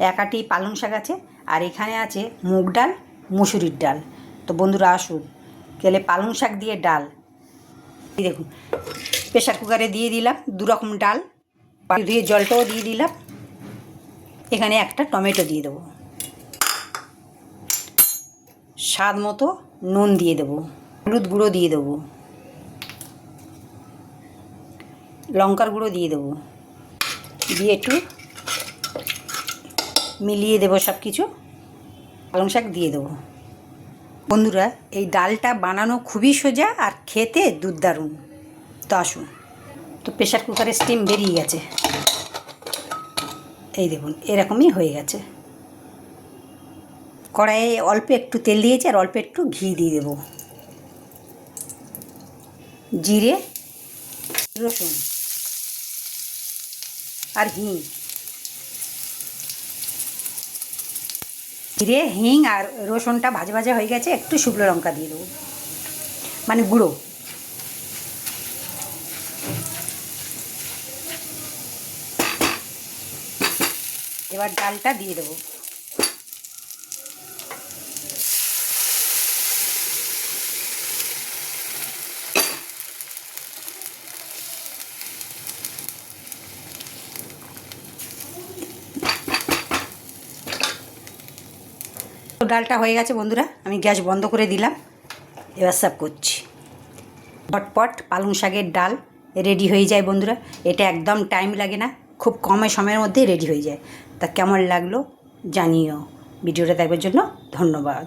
এক আটি পালং শাক আছে, আর এখানে আছে মুগ ডাল, মুসুরির ডাল। তো বন্ধুরা আসুন, গেলে পালং শাক দিয়ে ডাল। এই দেখুন, প্রেশার কুকারে দিয়ে দিলাম 2 রকম ডাল, ধুয়ে জলটাও দিয়ে দিলাম। এখানে একটা টমেটো দিয়ে দেবো, স্বাদ মতো নুন দিয়ে দেবো, হলুদ গুঁড়ো দিয়ে দেবো, লঙ্কার গুঁড়ো দিয়ে দেবো, দিয়ে একটু মিলিয়ে দেবো সব কিছু। পালং শাক দিয়ে দেবো। বন্ধুরা এই ডালটা বানানো খুবই সোজা আর খেতে দুর্দারুণ। তো আসুন। তো প্রেশার কুকারের স্টিম বেরিয়ে গেছে, এই দেখুন এরকমই হয়ে গেছে। কড়াইয়ে অল্প একটু তেল দিয়েছি আর অল্প একটু ঘি দিয়ে দেবো, জিরে, রসুন আর হিং। জিরে, হিং আর রসুনটা ভাজা ভাজা হয়ে গেছে, একটু শুকনো লঙ্কা দিয়ে দেবো, মানে গুঁড়ো। এবার ডালটা দিয়ে দেবো। ডালটা হয়ে গেছে বন্ধুরা, আমি গ্যাস বন্ধ করে দিলাম। এবার সার্ভ করছি। ঝটপট পালং শাকের ডাল রেডি হয়ে যায় বন্ধুরা। এটা একদম টাইম লাগে না, খুব কম সময়ের মধ্যেই রেডি হয়ে যায়। তা কেমন লাগলো জানিও। ভিডিওটা দেখার জন্য ধন্যবাদ।